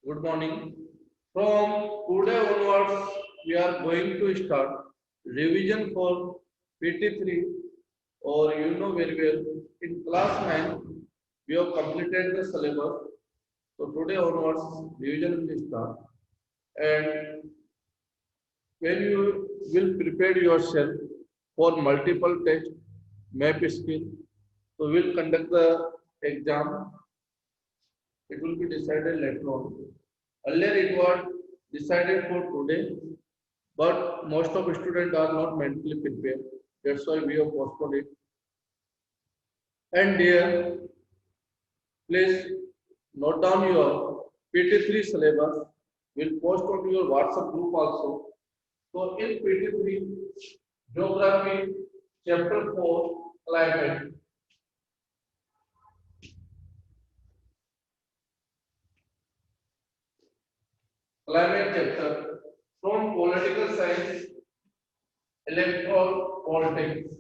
Good morning. From today onwards, we are going to start revision for PT3 or you know very well. In class 9, we have completed the syllabus. So today onwards, revision will start. And when you will prepare yourself for multiple test, map skill, so we'll conduct the exam. It will be decided later on. Earlier it was decided for today, but most of students are not mentally prepared. That's why we have postponed it. And dear, please note down your PT3 syllabus. We'll post on your WhatsApp group also. So in PT3, Geography, Chapter 4, Climate. Climate chapter from Political Science, Electoral Politics,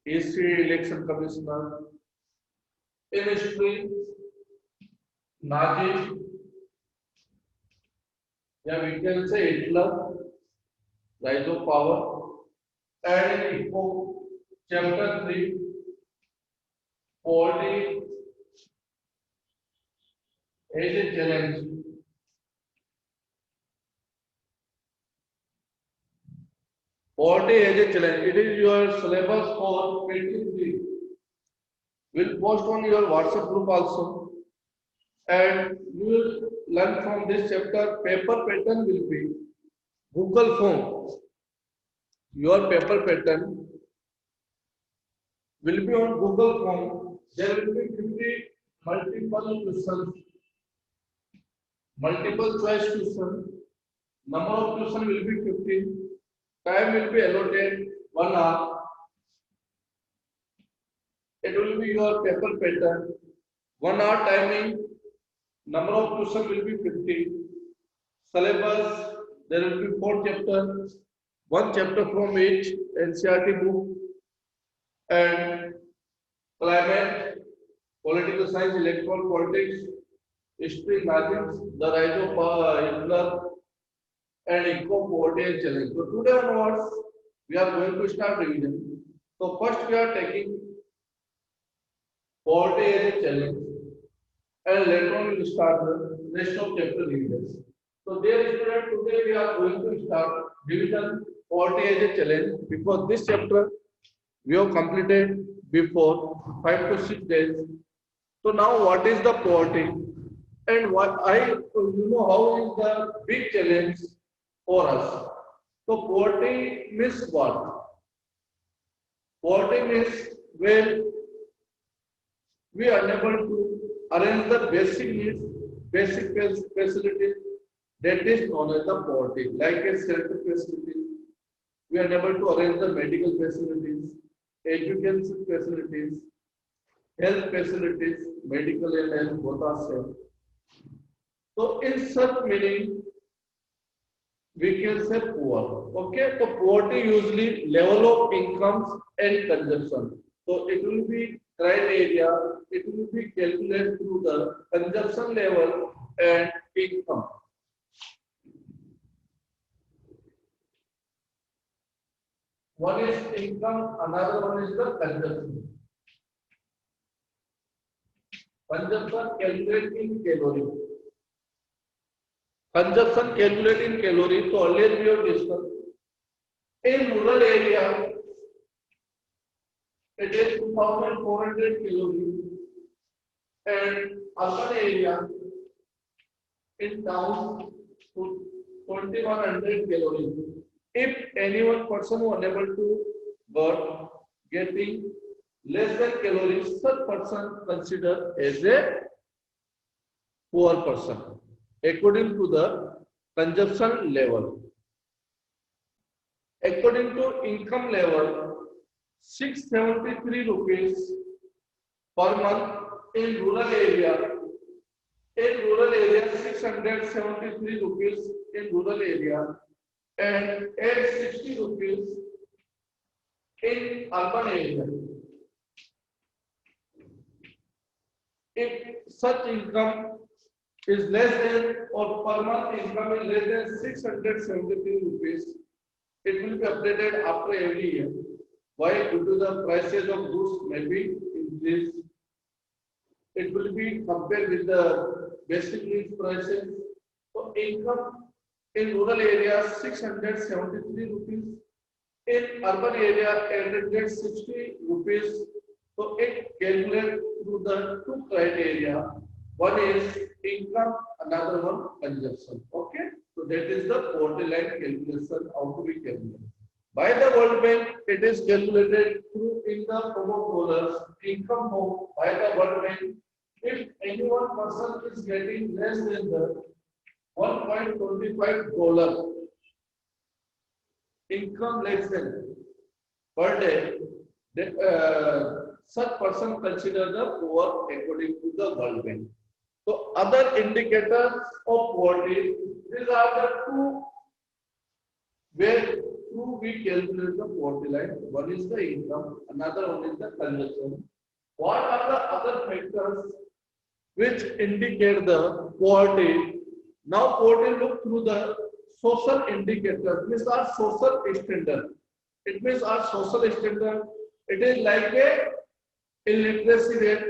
History, Election Commissioner, in history, Nazi, yeah, we can say Hitler, rise of power, and in Eco, chapter 3, poverty as a challenge. Poverty as a challenge. It is your syllabus for 23. We'll post on your WhatsApp group also. And you will learn from this chapter. Paper pattern will be Google form. Your paper pattern will be on Google form. There will be 50 multiple questions, multiple choice question. Number of question will be 15. Time will be allotted 1 hour. It will be your paper pattern. 1 hour timing. Number of question will be 50. Syllabus, there will be 4 chapters. One chapter from each NCRT book and climate, political science, electoral politics, history, mathematics, the rise of Hitler, and eco poverty and challenge. So today onwards, we are going to start revision. So first we are taking poverty as a challenge, and later on we will start the rest of chapter revisions. So dear student, today we are going to start revision poverty as a challenge because this chapter we have completed before 5 to 6 days. So now what is the poverty and what how is the big challenge for us. So poverty means what? Poverty means when we are unable to arrange the basic needs, basic facilities that is known as the poverty, like a shelter facility. We are unable to arrange the medical facilities, education facilities, health facilities, medical and health both are same. So in such meaning, we can say poor. Okay, so poverty usually level of incomes and consumption. So it will be criteria, it will be calculated through the consumption level and income. One is income, another one is the consumption. Consumption calculated in calorie. Consumption calculated in calorie. So earlier we have discussed. In rural area, it is 2,400 calories, and urban area in town 2,100 calories. If any one person who unable to burn getting less than calories, such person considered as a poor person according to the consumption level. According to income level, 673 rupees per month in rural area. In rural area, 673 rupees in rural area and 860 rupees in urban area. If such income is less than or per month income is less than 673 rupees, it will be updated after every year. Why? Due to the prices of goods may be increased. It will be compared with the basic needs prices. So income in rural areas 673 rupees, in urban area 860 rupees. So it calculates through the two criteria. One is income, another one consumption. Okay. So that is the poverty line calculation, how to be calculated. By the World Bank, it is calculated through in the form of dollars, income form by the World Bank. If any one person is getting less than the $1.25 income less than per day, such person consider the poor according to the World Bank. So other indicators of poverty, these are the two where through we calculate the poverty line. One is the income, another one is the consumption. What are the other factors which indicate the poverty? Now poverty look through the social indicators, means our social standard. It means our social standard. It is like a illiteracy rate.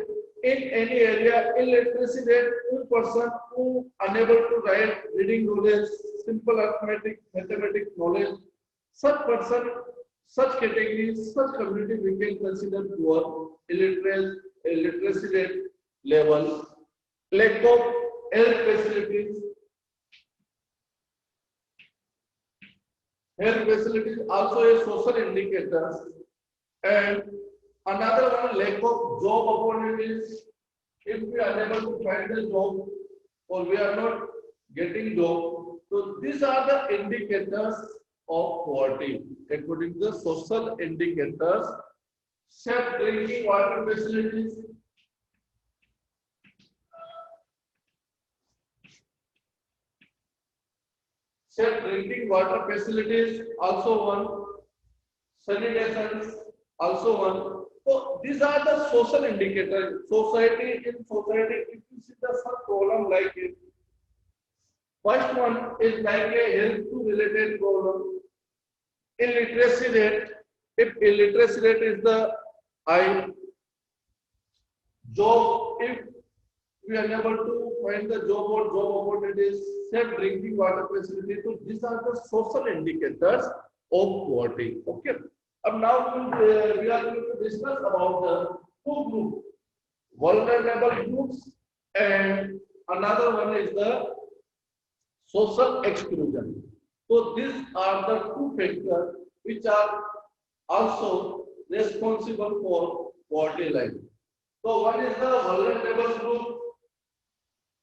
In any area, illiteracy rate, one person who unable to write, reading knowledge, simple arithmetic, mathematics knowledge, such person, such categories, such community we can consider poor, illiteracy rate level, lack of health facilities. Health facilities also a social indicators, and another one lack of job opportunities. If we are unable to find a job or we are not getting job, so these are the indicators of poverty according to the social indicators. Safe drinking water facilities, safe drinking water facilities also one, sanitations also one. So these are the social indicators. Society, if you see the some problem like it, first one is like a health to related problem. Illiteracy rate. If illiteracy rate is the high, job, if we are unable to find the job or job opportunities, safe drinking water facility. So these are the social indicators of poverty. Okay. Now we are going to discuss about the two groups, vulnerable groups, and another one is the social exclusion. So these are the two factors which are also responsible for poverty line. So one is the vulnerable group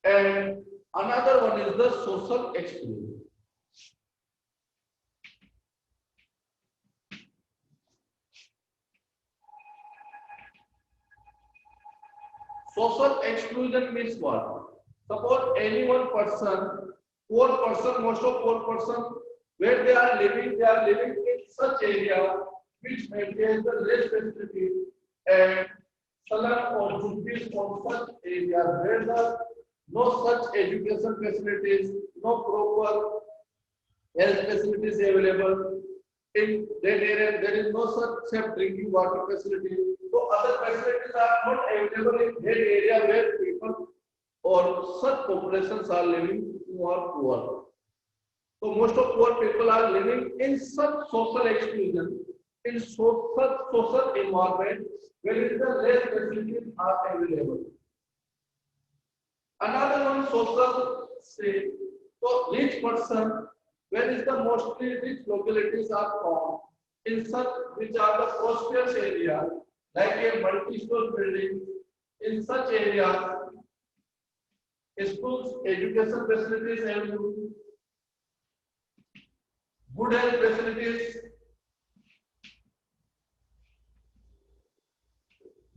and another one is the social exclusion. Social exclusion means what? Suppose any one person, poor person, most of poor person, where they are living in such area which maintains the less facility and salon or jhuppies on such area where the no such education facilities, no proper health facilities available. In that area, there is no such safe drinking water facility. So other facilities are not available in that area where people or such populations are living who are poor. So most of poor people are living in such social exclusion, in such social environment where is the less facilities are available. Another one social say, so rich person, where is the mostly rich localities are found in such which are the prosperous area, like a multi-story building. In such areas, schools, education facilities available, good health facilities,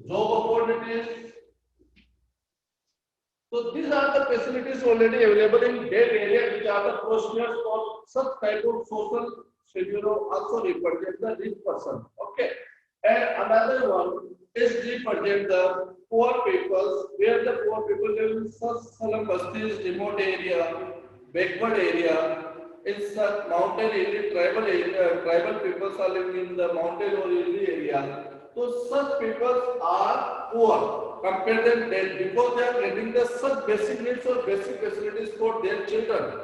job opportunities. So these are the facilities already available in that area which are the prosperous for such type of social schedule also represent the rich person. Okay. And another one, SD present the poor peoples, where the poor people live in such slum bastis, remote area, backward area, in such mountain area, tribal peoples are living in the mountain or hilly area. So such peoples are poor. Compare them then because they are getting the such basic needs or basic facilities for their children,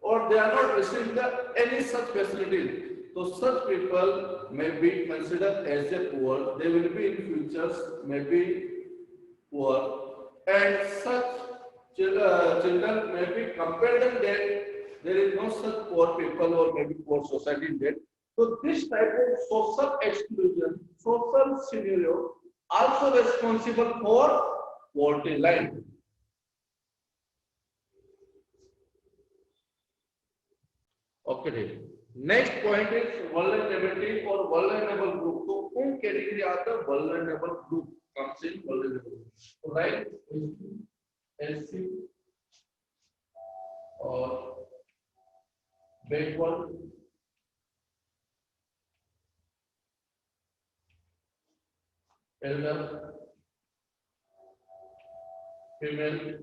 or they are not receiving any such facilities. So such people may be considered as a poor. They will be in futures may be poor, and such children may be compared them that there is no such poor people or maybe poor society in that. So this type of social exclusion, social scenario, also responsible for poverty line. Okay. Next point is vulnerability or vulnerable group. So, कौन category आता है vulnerable group comes in vulnerable group. So, right, SC or backward, elder, female,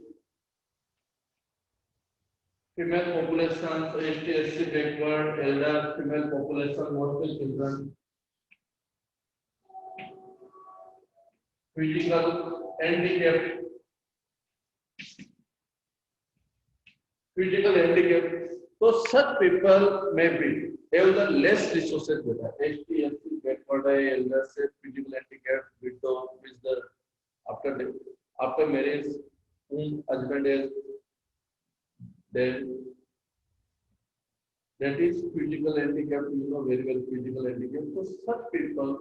female population, ST, SC, backward, elder, female population, mostly children, physical handicap, physical handicap. So such people may be have the less resources with her. ST, SC, backward, elder, say physical handicap, widow, with the after after marriage, whom husband is then that is physical handicap. You know very well physical handicap. So such people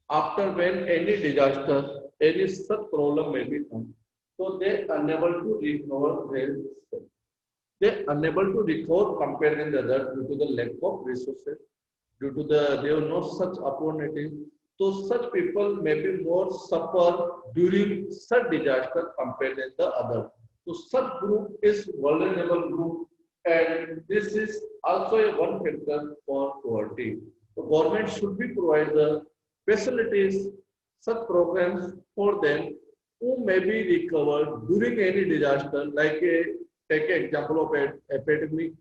after when any disaster, any such problem may be come, so they unable to recover their strength. They unable to recover compared with the others due to the lack of resources, due to the they have no such opportunity. So such people may be more suffer during such disaster compared with the other. So such group is vulnerable group, and this is also a one factor for poverty. The government should be provide the facilities, such programs for them who may be recovered during any disaster, like a take an example of an epidemic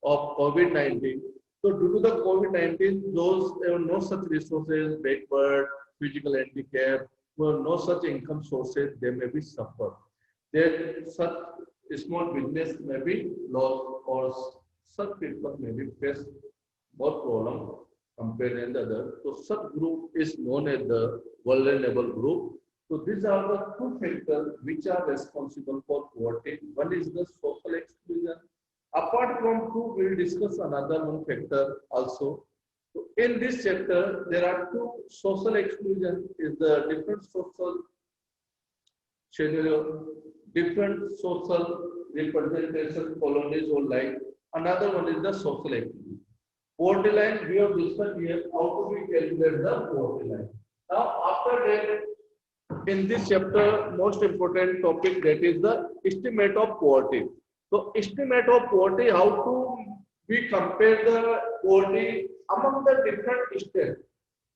of COVID-19. So due to the COVID-19, those there were no such resources, backward, physical handicap, were no such income sources, they may be suffer. Their such small business may be lost, or such people may be face more problem compared to the other. So such group is known as the vulnerable group. So these are the two factors which are responsible for poverty. One is the social exclusion. Apart from two, we will discuss another one factor also. So in this chapter, there are two social exclusion is the different social scenario, different social representation colonies or like. Another one is the social exclusion. Poverty line, we have discussed here how to be calculate the poverty line. Now after that, in this chapter, most important topic that is the estimate of poverty. So estimate of poverty, how to we compare the poverty among the different states.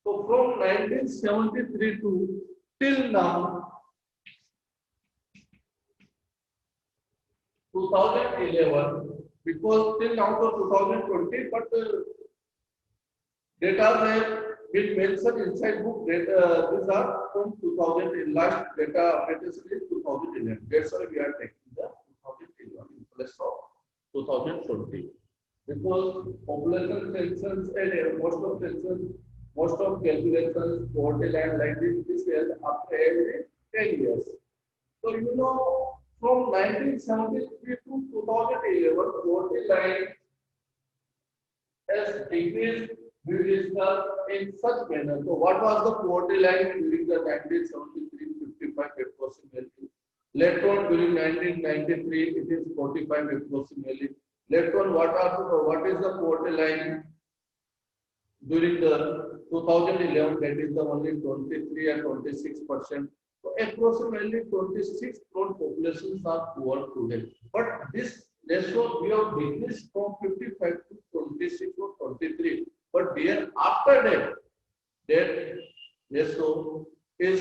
So from 1973 to till now, 2011, because till now to 2020, but data have been mentioned inside book. Data, these are from 2000. Last data updated is 2011. That's why we are taking the 2011 in place of 2020. Because population census and most of calculations, poverty line like this is after every 10 years. So you know, from 1973 to 2011, poverty line has decreased. We discussed in such manner. So what was the poverty line during the 1973? 55 approximately. Later on during 1993, it is 45 approximately. Later on, what is the poverty line during the 2011? That is the only 23 and 26%. So approximately 26 crore populations are poor today. But this ratio we have decreased from 55 to 26 or 23. But there after that ratio is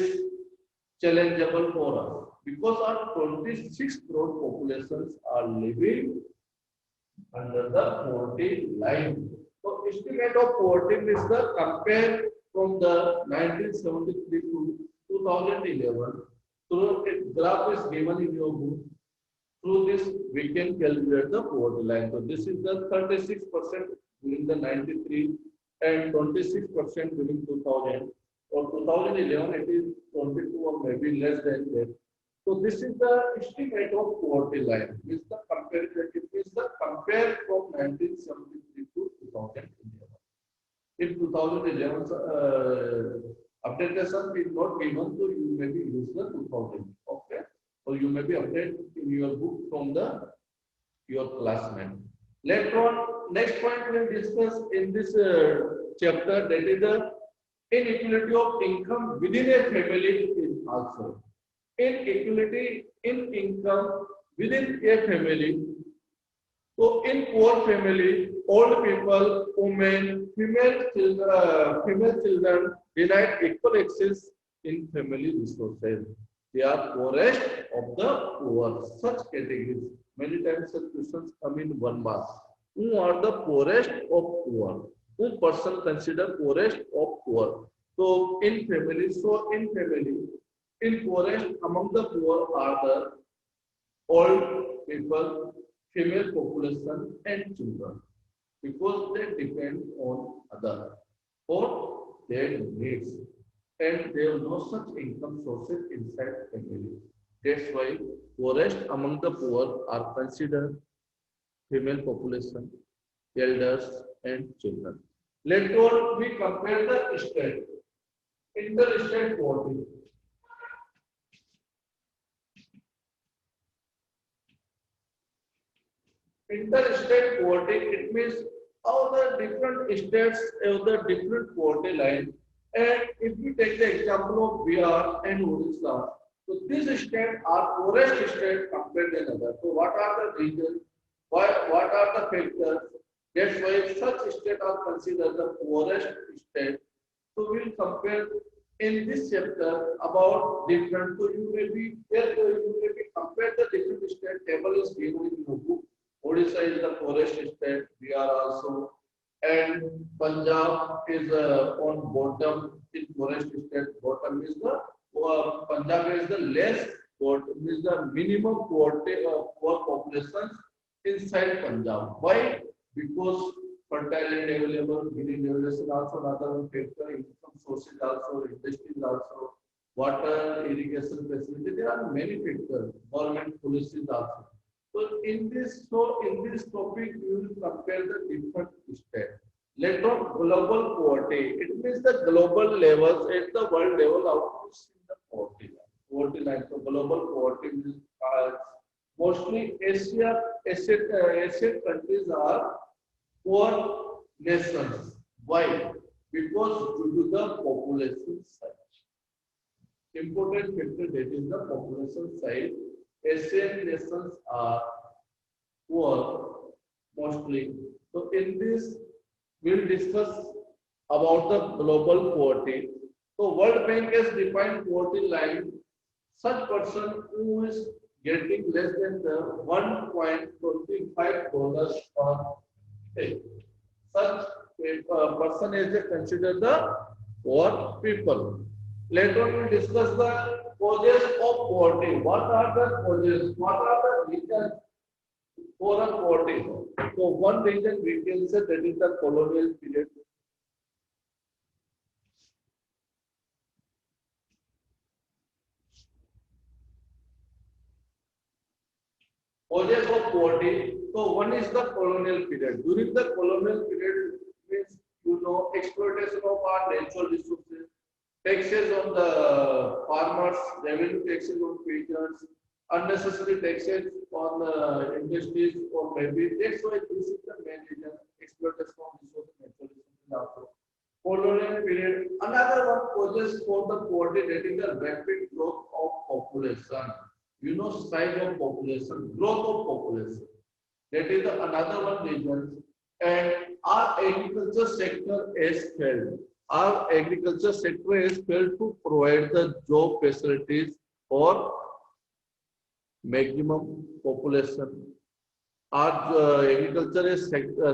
challengeable for us because our 26 crore populations are living under the poverty line. So estimate of poverty is the compare from the 1973 to 2011. So a graph is given in your book. Through this, we can calculate the poverty line. So this is the 36% during the 93 and 26% during 2000 or 2011. It is 22 or maybe less than that. So this is the estimate of poverty line. Is the comparative is the compare from 1973 to 2011. If 2011 updatation is not given, so you may be use the 2000. Okay, or you may be update in your book from the your classmate. Later on, next point we will discuss in this chapter, that is the inequality of income within a family is also. Inequality in income within a family. So in poor family, old people, women, female children denied equal access in family resources. They are poorest of the poor. Such categories. Many times such questions come in one mass. Who are the poorest of poor? Who person consider poorest of poor? So in family, in poorest among the poor are the old people, female population, and children, because they depend on others for their needs, and there are no such income sources inside family. That's why poorest among the poor are considered female population, elders, and children. Later on, we compare the state, inter-state poverty. Interstate poverty, it means how the different states have the different poverty line. And if we take the example of Bihar and Odisha, so these states are poorest state compared to another. So what are the reasons? What are the factors? That's why such states are considered the poorest state. So we'll compare in this chapter about different. So you may be compare the different state. Table is given in your book. Odisha is the poorest state, Bihar also, and Punjab is on bottom in poorest state. Bottom is the Punjab is the less bottom is the minimum poverty of poor population inside Punjab. Why? Because fertile land available, green revolution also another one factor, income sources also, industries also, water irrigation facility. There are many factors. Government policies also. So in this topic, we will compare the different states. Later on, global poverty. It means the global levels at the world level how to see the poverty line. Poverty line. So global poverty means mostly Asian countries are poor nations. Why? Because due to the population size. Important factor, that is the population size. Asian nations are poor mostly. So in this, we'll discuss about the global poverty. So World Bank has defined poverty line such person who is getting less than the $1.25 per day. Such a person is considered the poor people. Later on, we discuss the causes of poverty. What are the causes? What are the reasons for a poverty? So, one reason we can say that is the colonial period. Causes of poverty. So, one is the colonial period. During the colonial period, means exploitation of our natural resources, taxes on the farmers, revenue taxes on peasants, unnecessary taxes on industries, or maybe that's why this is the main reason, exploitation of resources, natural resources also. Colonial period, another one causes for the poverty, that is the rapid growth of population. Size of population, growth of population. That is another one reason. And our agriculture sector has failed. our agriculture sector has failed to provide the job facilities for maximum population. Our agriculture sector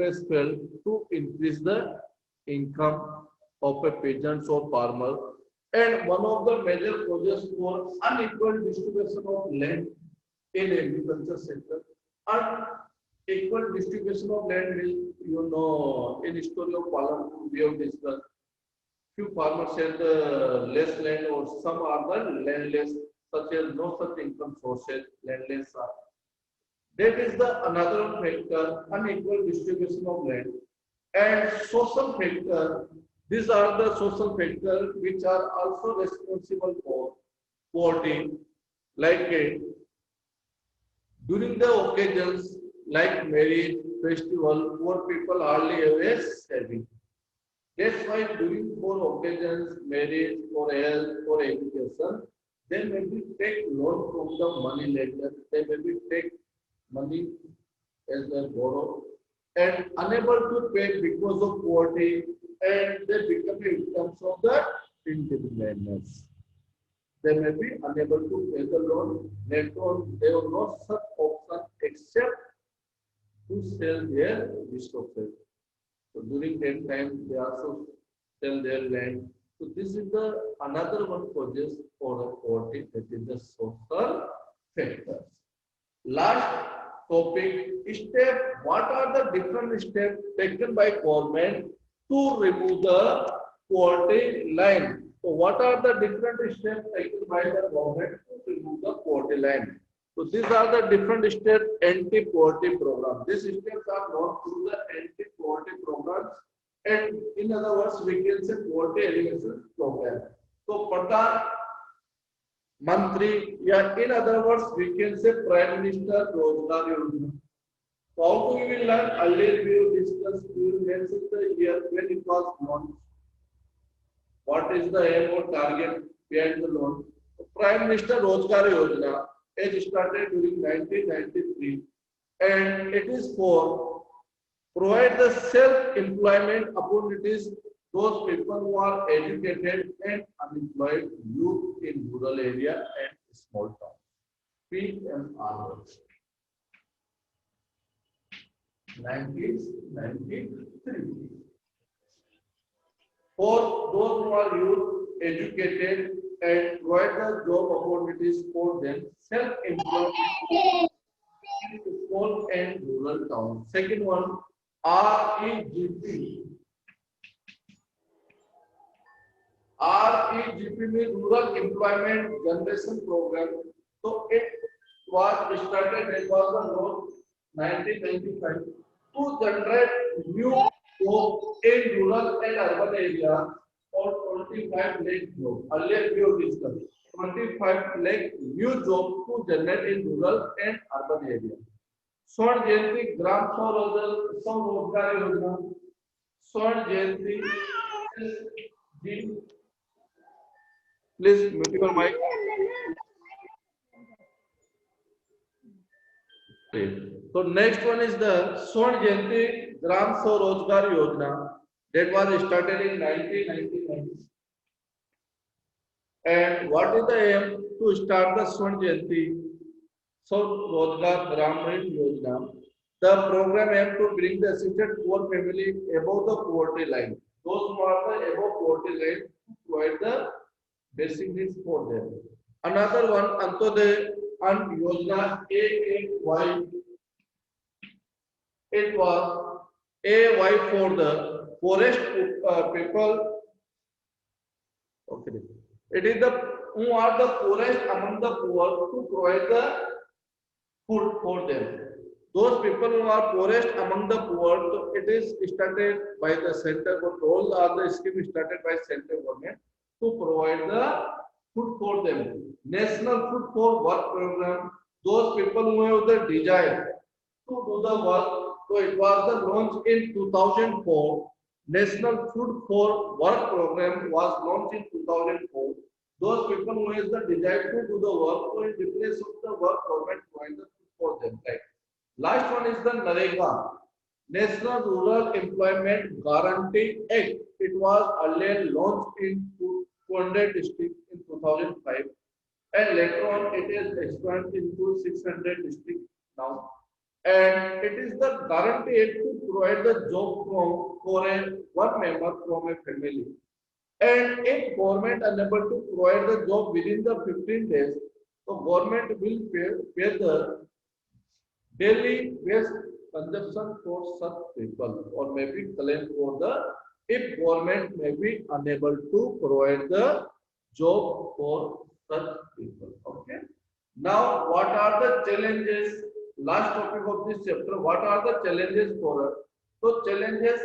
has failed to increase the income of a peasants or farmer. And one of the major causes for unequal distribution of land in agriculture sector. Unequal distribution of land is, in history of Palanpur, we have discussed. Few farmers have less land or some are the landless, such as no such income sources, landless are. That is the another factor, unequal distribution of land. And social factor, these are the social factors which are also responsible for poverty, like during the occasions like marriage, festival, poor people hardly have a saving. That's why during for occasions, marriage, for health, for education, they maybe take loan from the money lender, they maybe take money as they borrow and unable to pay because of poverty and they become victims of the indebtedness. They may be unable to pay the loan, later on they have no such option except to sell their resources. So during that time, they also sell their land. So this is the another one causes for the poverty, that is the social factors. Last topic, what are the different steps taken by government to remove the poverty line? So what are the different steps taken by the government to remove the poverty line? So these are the different state anti-poverty programs. These steps are known through the anti-poverty programs, and in other words, we can say poverty elimination program. So Pradhan Mantri, yeah, in other words, we can say Prime Minister Rozgar Yojana. So how do we learn? Earlier we have discussed, we will mention the year when it was launched. What is the aim or target behind the loan? Prime Minister Rozgar Yojana is started during 1993 and it is for provide the self-employment opportunities those people who are educated and unemployed youth in rural area and small towns. PMR 1993. For those who are youth, educated, and provide the job opportunities for them, self-employment in small and rural towns. Second one, REGP. REGP means Rural Employment Generation Program. So it was started, it was the law 1995 to generate new jobs in rural and urban areas for 25 lakh jobs. Earlier we have discussed 25 lakh new jobs to generate in rural and urban areas. स्वर्ण जयंती ग्राम Swarozgar Yojana Swarna Jayanti please mute your mic. So next one is the Swarn Jayanti Gram Swarojgar Yojana that was started in 1999. And what is the aim to start the Swarn Jayanti Swarojgar Gram Yojana? The program aims to bring the assisted poor family above the poverty line. Those who are the above poverty line to provide the basic needs for them. Another one, Antodaya and Yojana AAY. It was AY for the poorest people. Okay. It is the who are the poorest among the poor to provide the food for them. Those people who are poorest among the poor, it is started by the center, but all are the schemes started by central government to provide the food for them. National Food for Work program, those people who have the desire to do the work. So it was the launch in 2004. National Food for Work program was launched in 2004. Those people who have the desire to do the work, so in replace of the work, government provide the food for them. Right. Last one is the NREGA, National Rural Employment Guarantee Act. It was earlier launched in 200 districts in 2005, and later on it is expanded into 600 districts now. And it is the guarantee to provide the job for a one member from a family. And if government unable to provide the job within the 15 days, the government will pay the daily wage consumption for such people, or maybe claim for the, if government may be unable to provide the job for such people. Okay. Now, what are the challenges? Last topic of this chapter. What are the challenges for us? So challenges.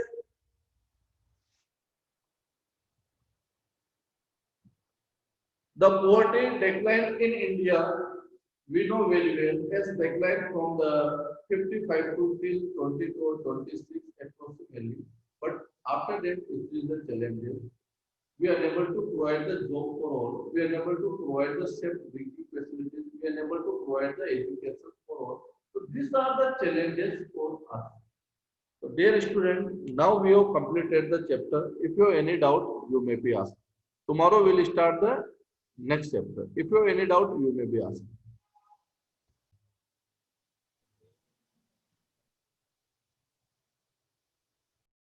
The poverty decline in India, we know very well, has declined from the 55 to till 22 or 26 approximately. But after that, it is the challenges. We are able to provide the job for all. We are able to provide the safe drinking facilities. We are able to provide the education for all. So these are the challenges for us. So dear student, now we have completed the chapter. If you have any doubt, you may be asked. Tomorrow we will start the next chapter. If you have any doubt, you may be asked.